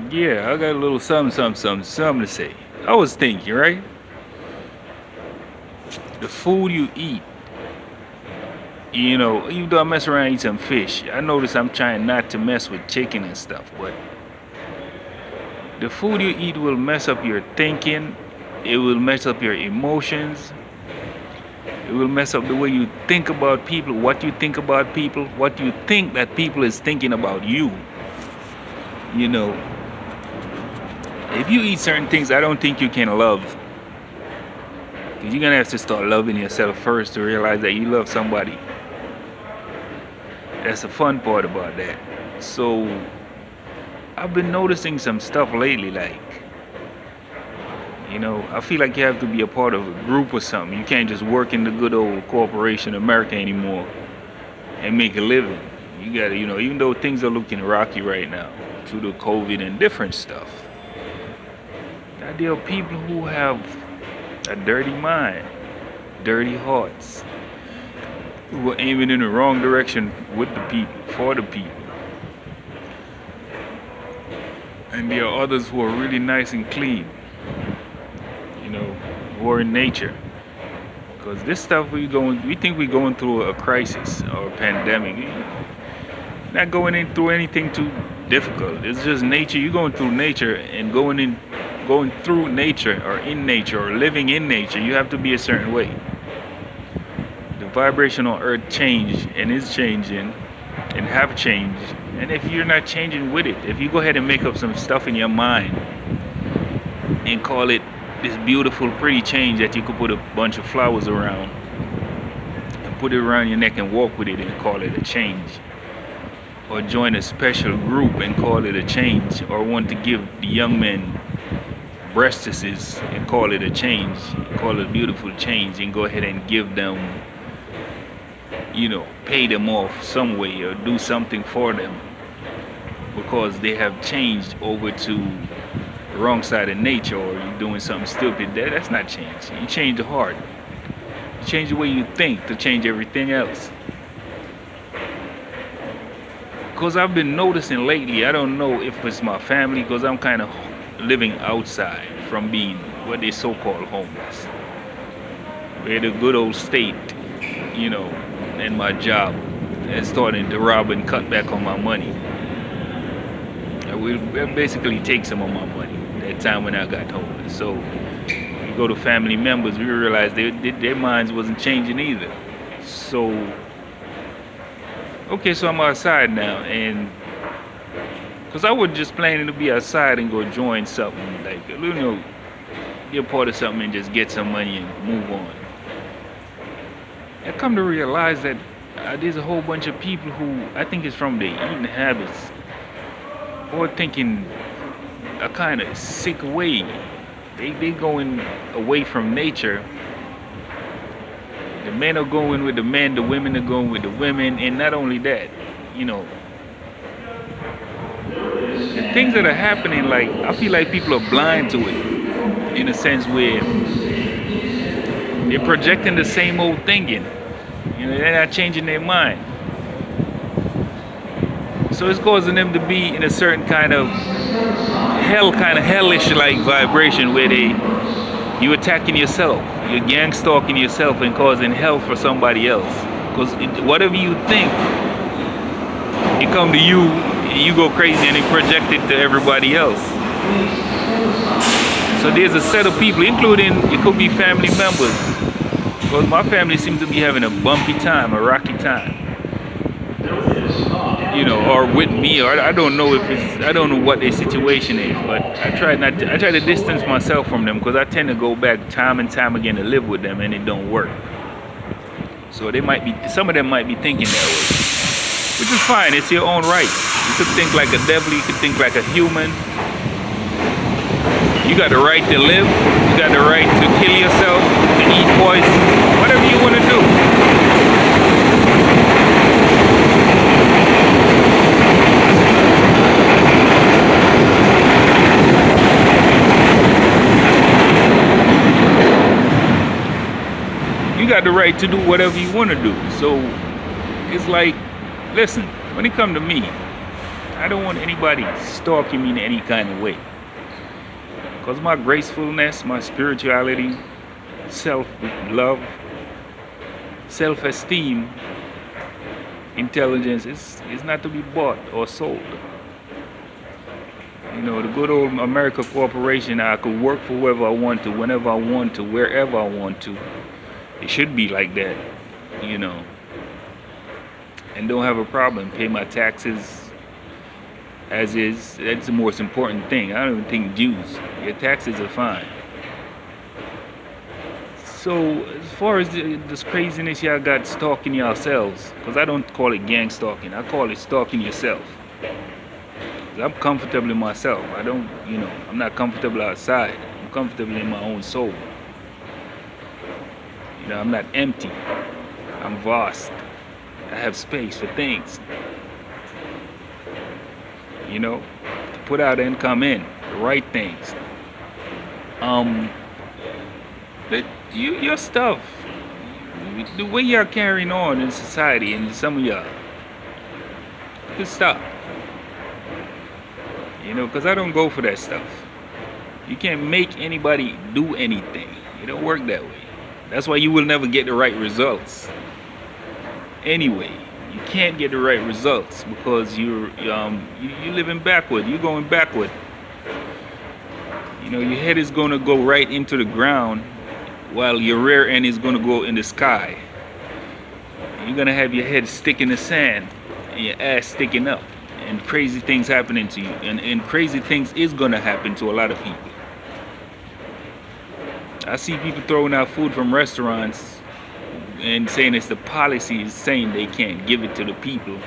Yeah, I got a little something to say. I was thinking, right? The food you eat, even though I mess around and eat some fish, I notice I'm trying not to mess with chicken and stuff, but the food you eat will mess up your thinking, it will mess up your emotions, it will mess up the way you think about people, what you think about people, what you think that people is thinking about you. You know, if you eat certain things, I don't think you can love. Because you're gonna have to start loving yourself first to realize that you love somebody. That's the fun part about that. So I've been noticing some stuff lately, like, I feel like you have to be a part of a group or something. You can't just work in the good old corporation America anymore and make a living. You gotta, even though things are looking rocky right now due to COVID and different stuff, there are people who have a dirty mind, dirty hearts, who are aiming in the wrong direction with the people, for the people. And there are others who are really nice and clean, who are in nature. Because this stuff we think we're going through a crisis or a pandemic. Not going in through anything too difficult. It's just nature. You're going through nature and going through nature or in nature or living in nature. You have to be a certain way. The vibration on earth changed and is changing and have changed. And if you're not changing with it, if you go ahead and make up some stuff in your mind and call it this beautiful, pretty change that you could put a bunch of flowers around and put it around your neck and walk with it and call it a change, or join a special group and call it a change, or want to give the young men breastises and call it a change, call it a beautiful change, and go ahead and give them, pay them off some way or do something for them because they have changed over to the wrong side of nature, or you're doing something stupid. That's not change. You change the heart. You change the way you think to change everything else. Because I've been noticing lately, I don't know if it's my family, because I'm kind of living outside from being what they so-called homeless. We're the good old state, and my job and starting to rob and cut back on my money. I will basically take some of my money that time when I got homeless. So you go to family members, we realize their minds wasn't changing either. So okay, so I'm outside now, and because I was just planning to be outside and go join something, like, be a part of something and just get some money and move on. I come to realize that there's a whole bunch of people who I think it's from their eating habits or thinking a kind of sick way. They going away from nature. The men are going with the men, the women are going with the women, and not only that, the things that are happening, like, I feel like people are blind to it, in a sense where they're projecting the same old thinking. They're not changing their mind. So it's causing them to be in a certain kind of hellish like vibration where you attacking yourself, you're gang stalking yourself and causing hell for somebody else. Because whatever you think, it come to you and you go crazy and it project it to everybody else. So there's a set of people, including, it could be family members, because my family seems to be having a bumpy time, a rocky time, or with me, or I don't know I don't know what their situation is, but I try to distance myself from them, because I tend to go back time and time again to live with them, and it don't work. So some of them might be thinking that way, which is fine. It's your own right. You could think like a devil, you could think like a human. You got the right to live, you got the right to kill yourself, to eat poison, whatever you want to do. You got the right to do whatever you want to do. So it's like, listen, when it comes to me, I don't want anybody stalking me in any kind of way. Because my gracefulness, my spirituality, self love, self esteem, intelligence is not to be bought or sold. You know, the good old America Corporation, I could work for whoever I want to, whenever I want to, wherever I want to. It should be like that, you know. And don't have a problem. Pay my taxes as is. That's the most important thing. I don't even think dues. Your taxes are fine. So as far as this craziness y'all got stalking yourselves, because I don't call it gang stalking. I call it stalking yourself. I'm comfortable in myself. I don't, you know, I'm not comfortable outside. I'm comfortable in my own soul. You know, I'm not empty. I'm vast. I have space for things. You know, to put out and come in, the right things. But your stuff, the way y'all carrying on in society, and some of y'all, good stop. You know, because I don't go for that stuff. You can't make anybody do anything. It don't work that way. That's why you will never get the right results. Anyway, you can't get the right results because you're living backward. You're going backward. You know, your head is going to go right into the ground while your rear end is going to go in the sky. You're going to have your head stick in the sand and your ass sticking up. And crazy things happening to you, and crazy things is gonna happen to a lot of people. I see people throwing out food from restaurants and saying it's the policy is saying they can't give it to the people.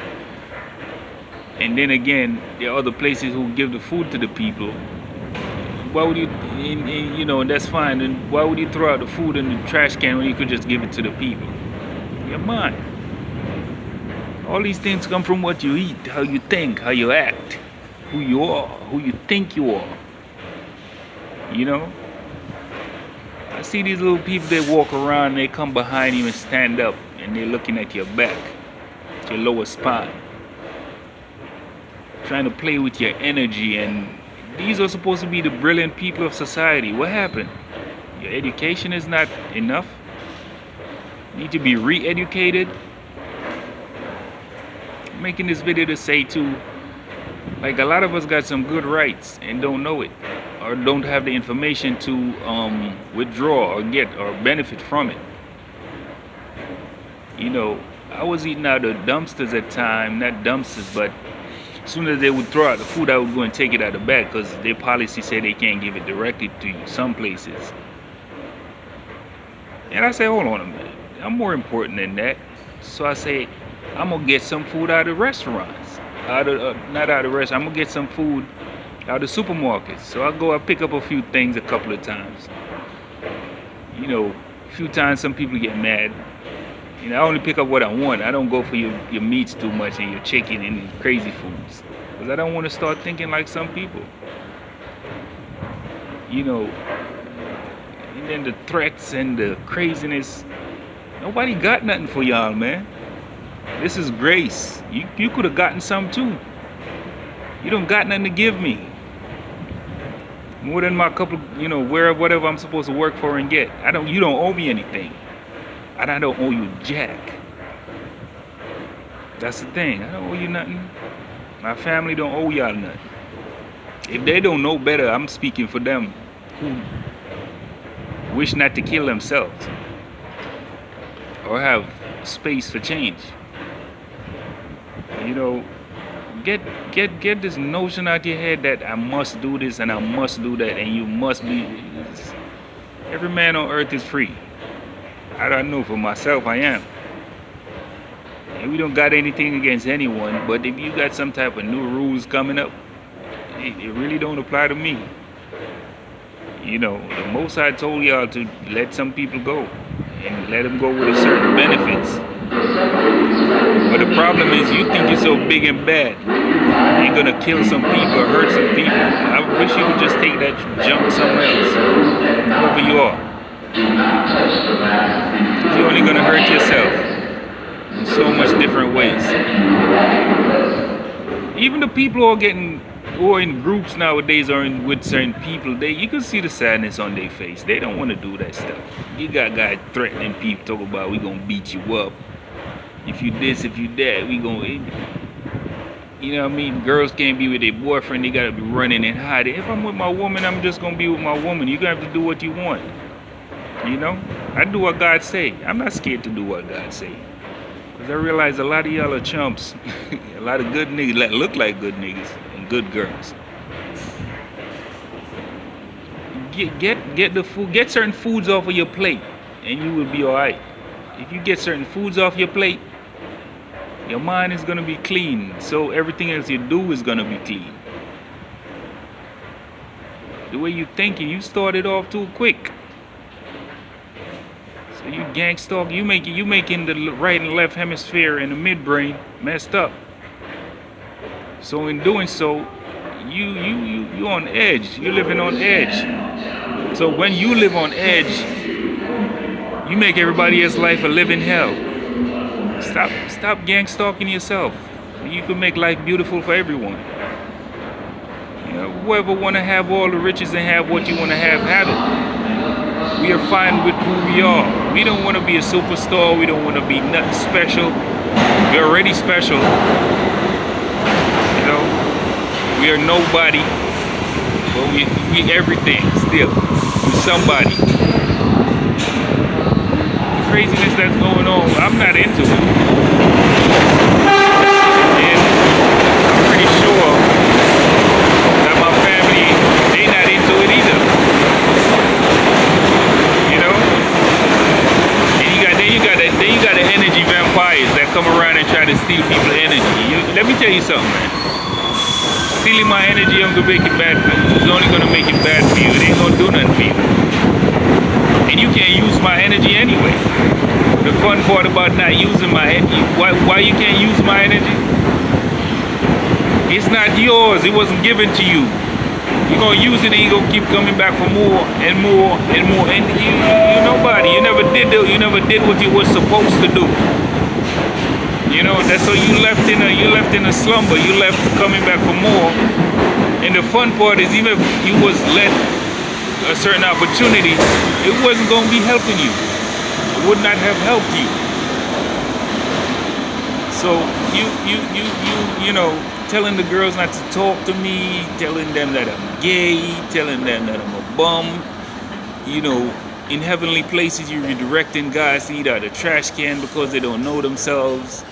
And then again, there are other places who give the food to the people. Why would you, you know, and that's fine. And why would you throw out the food in the trash can when you could just give it to the people? Your mind. All these things come from what you eat, how you think, how you act, who you are, who you think you are. You know? I see these little people that walk around and they come behind you and stand up and they're looking at your back, your lower spine, trying to play with your energy. And these are supposed to be the brilliant people of society. What happened? Your education is not enough? You need to be re-educated? Making this video to say too, like a lot of us got some good rights and don't know it, or don't have the information to withdraw or get or benefit from it. You know, I was eating out of dumpsters at time, not dumpsters, but as soon as they would throw out the food, I would go and take it out of the bag because their policy said they can't give it directly to you some places. And I say, hold on a minute, I'm more important than that. So I say, I'm gonna get some food out of restaurants, not out of restaurants. I'm gonna get some food out of supermarkets. So I pick up a few things a couple of times. You know, a few times some people get mad. You know, I only pick up what I want. I don't go for your meats too much and your chicken and crazy foods, because I don't want to start thinking like some people. You know, and then the threats and the craziness. Nobody got nothing for y'all, man. This is grace. You could have gotten some too. You don't got nothing to give me. More than my couple, you know, whatever I'm supposed to work for and get. You don't owe me anything. And I don't owe you jack. That's the thing. I don't owe you nothing. My family don't owe y'all nothing. If they don't know better, I'm speaking for them who wish not to kill themselves or have space for change. You know, get this notion out your head that I must do this and I must do that and you must be. Every man on earth is free. I don't know, for myself I am. And we don't got anything against anyone, but if you got some type of new rules coming up, it really don't apply to me. You know, the Most High told y'all to let some people go and let them go with a certain benefits. But the problem is you think you're so big and bad. You're gonna kill some people or hurt some people. I wish you would just take that junk somewhere else. Whoever you are. You're only gonna hurt yourself in so much different ways. even the people who are getting, who are in groups nowadays or in with certain people, you can see the sadness on their face. They don't want to do that stuff. You got guys threatening people, talk about we gonna beat you up. If you this, if you that, we gonna, you know what I mean? Girls can't be with their boyfriend, they gotta be running and hiding. If I'm with my woman, I'm just gonna be with my woman. You're gonna have to do what you want. You know? I do what God say. I'm not scared to do what God say. Because I realize a lot of y'all are chumps. A lot of good niggas that look like good niggas and good girls. Get the food, get certain foods off of your plate and you will be alright. If you get certain foods off your plate, your mind is gonna be clean. So everything else you do is gonna be clean. The way you thinking, you started off too quick. So you gang stalk, you making the right and left hemisphere and the midbrain messed up. So in doing so, you on edge. You're living on edge. So when you live on edge, you make everybody else's life a living hell. Stop gang stalking yourself. You can make life beautiful for everyone. You know, whoever want to have all the riches and have what you want to have it. We are fine with who we are. We don't want to be a superstar. We don't want to be nothing special. We're already special. You know, we are nobody, but we everything still. We're somebody. The craziness that's going on, I'm not into it. And I'm pretty sure that my family, they not into it either. You know? And then you got the energy vampires that come around and try to steal people's energy. Let me tell you something, man. Stealing my energy ain't gonna make it bad for you. It's only gonna make it bad for you. It ain't gonna do nothing for you. And you can't use my energy anyway. The fun part about not using my energy, why you can't use my energy? It's not yours. It wasn't given to you. You're gonna use it and you're gonna keep coming back for more and more and more. And you're nobody. You never did what you were supposed to do. You know, that's so you left in a slumber. You left coming back for more. And the fun part is, even if you was let a certain opportunity, it wasn't gonna be helping you. It would not have helped you. So you know, telling the girls not to talk to me, telling them that I'm gay, telling them that I'm a bum. You know, in heavenly places, you're redirecting guys to eat out of the trash can because they don't know themselves,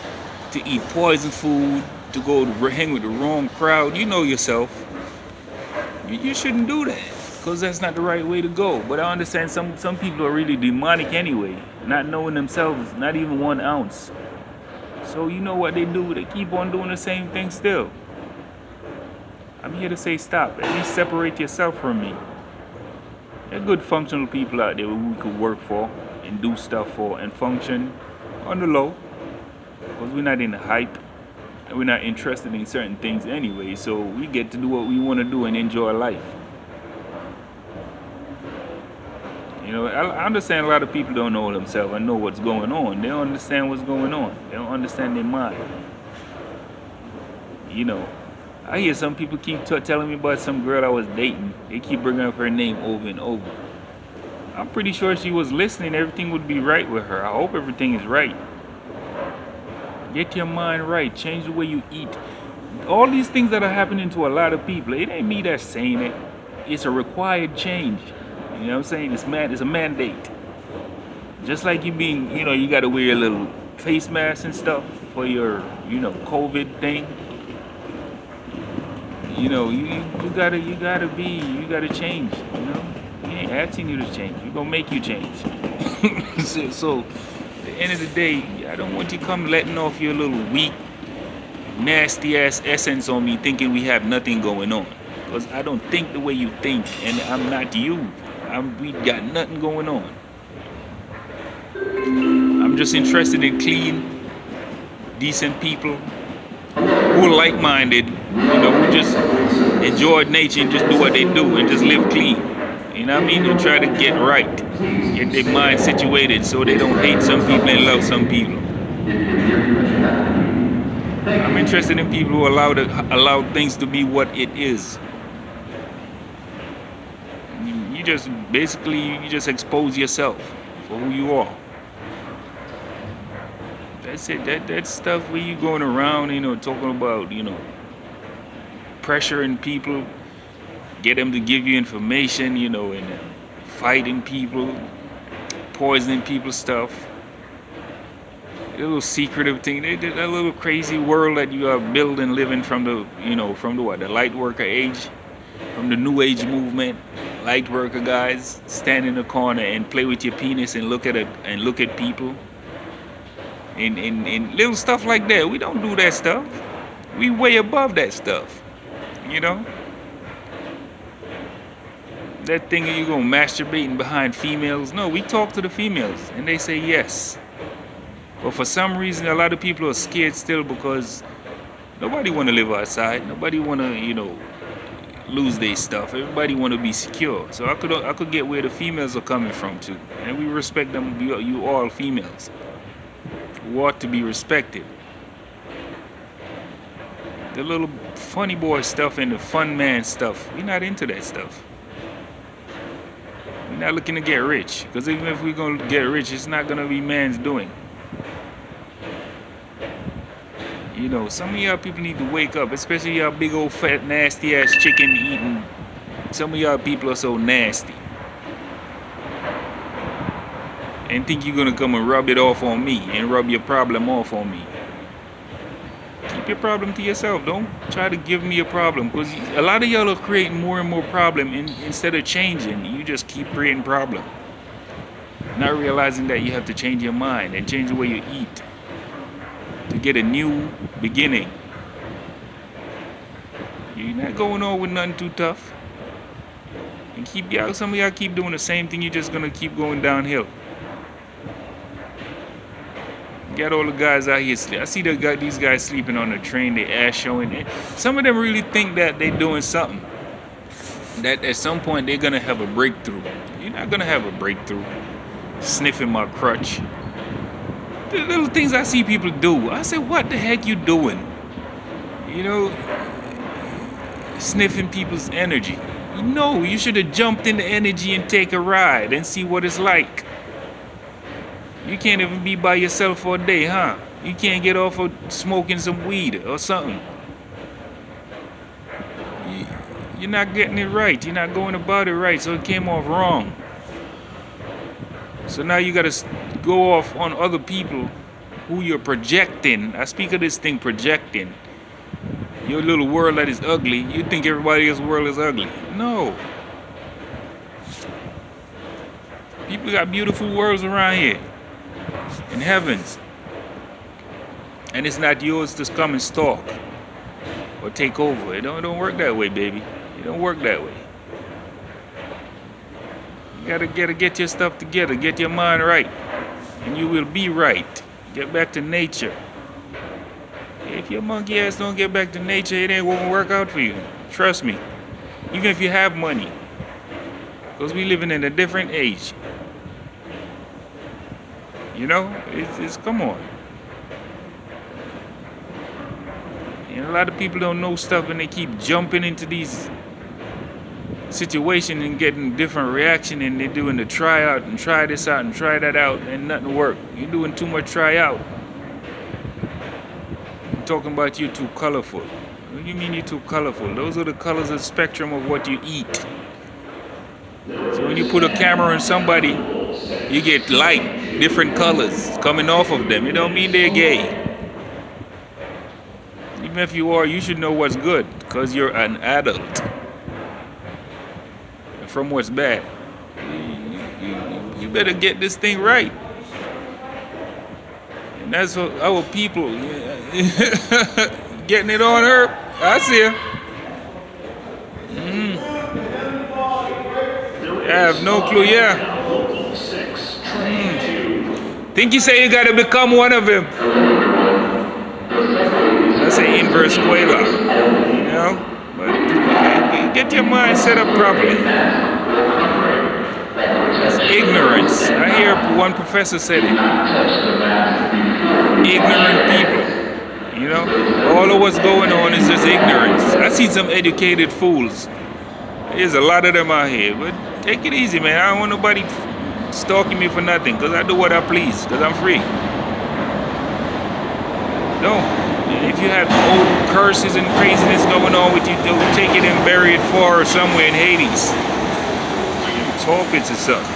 to eat poison food, to go to hang with the wrong crowd. You know yourself. You shouldn't do that, because that's not the right way to go. But I understand some people are really demonic anyway, not knowing themselves, not even 1 ounce. So you know what they do? They keep on doing the same thing still. I'm here to say stop. At least separate yourself from me. There are good functional people out there who we could work for and do stuff for and function on the low. Because we're not in the hype. And we're not interested in certain things anyway. So we get to do what we want to do and enjoy life. You know, I understand a lot of people don't know themselves and know what's going on. They don't understand what's going on. They don't understand their mind. You know, I hear some people keep telling me about some girl I was dating. They keep bringing up her name over and over. I'm pretty sure she was listening. Everything would be right with her. I hope everything is right. Get your mind right. Change the way you eat. All these things that are happening to a lot of people, it ain't me that's saying it. It's a required change. You know what I'm saying? It's a mandate. Just like you being, you know, you got to wear a little face mask and stuff for your, you know, COVID thing. You know, you gotta change. You know, he ain't asking you to change. We're gonna make you change. so, at the end of the day, I don't want you come letting off your little weak, nasty ass essence on me, thinking we have nothing going on. Because I don't think the way you think, and I'm not you. We got nothing going on. I'm just interested in clean, decent people who are like-minded, you know, who just enjoy nature and just do what they do and just live clean. You know what I mean? And try to get right, get their mind situated so they don't hate some people and love some people. I'm interested in people who allow things to be what it is. You just basically you just expose yourself for who you are. That's it. That stuff where you going around, talking about, pressuring people, get them to give you information, and fighting people, poisoning people's stuff. A little secretive thing. That little crazy world that you are building, living from the light worker age, from the new age movement. Light worker guys stand in the corner and play with your penis and look at it and look at people. And little stuff like that. We don't do that stuff. We way above that stuff. That thing you gonna masturbating behind females. No, we talk to the females and they say yes. But for some reason a lot of people are scared still because nobody wanna live outside. Nobody wanna, lose their stuff. Everybody wanna be secure. So I could get where the females are coming from too. And we respect them, you all females. Who ought to be respected. The little funny boy stuff and the fun man stuff, we're not into that stuff. We're not looking to get rich, because even if we're going to get rich, it's not going to be man's doing. Some of y'all people need to wake up, especially y'all big old fat nasty ass chicken eating. Some of y'all people are so nasty. And think you're gonna come and rub it off on me and rub your problem off on me. Keep your problem to yourself. Don't try to give me a problem, because a lot of y'all are creating more and more problem instead of changing. You just keep creating problem. Not realizing that you have to change your mind and change the way you eat to get a new beginning. You're not going on with nothing too tough. And some of y'all keep doing the same thing. You're just gonna keep going downhill. Got all the guys out here sleep. I see these guys sleeping on the train, they ass showing. Some of them really think that they're doing something. That at some point they're gonna have a breakthrough. You're not gonna have a breakthrough. Sniffing my crutch. The little things I see people do. I say, what the heck you doing? Sniffing people's energy. You should have jumped in the energy and take a ride and see what it's like. You can't even be by yourself for a day, huh? You can't get off of smoking some weed or something. You're not getting it right. You're not going about it right, so it came off wrong. So now you got to go off on other people who you're projecting. I speak of this thing projecting. Your little world that is ugly, you think everybody else's world is ugly. No. People got beautiful worlds around here. In heavens. And it's not yours to come and stalk or take over. It don't work that way, baby. It don't work that way. You gotta get your stuff together, get your mind right, and you will be right. Get back to nature. If your monkey ass don't get back to nature, it ain't gonna work out for you. Trust me. Even if you have money. Because we living in a different age. It's come on. And a lot of people don't know stuff and they keep jumping into these situations and getting different reaction, and they're doing the try out and try this out and try that out and nothing work. You're doing too much try out. I'm talking about you too colorful. What do you mean you're too colorful? Those are the colors of the spectrum of what you eat. So when you put a camera on somebody, you get light. Different colors coming off of them. It don't mean they're gay. Even if you are, you should know what's good, because you're an adult. From what's bad. You better get this thing right. And that's what our people getting it on her. I see her. I have no clue, yeah. Think you say you gotta become one of them. That's an inverse squaler. But get your mind set up properly. It's ignorance. I hear one professor said it. Ignorant people. You know, all of what's going on is just ignorance. I see some educated fools. There's a lot of them out here, but take it easy, man. I don't want nobody stalking me for nothing, because I do what I please, because I'm free. Don't. If you have old curses and craziness going on with you, don't take it and bury it far somewhere in Hades. Talk it to something.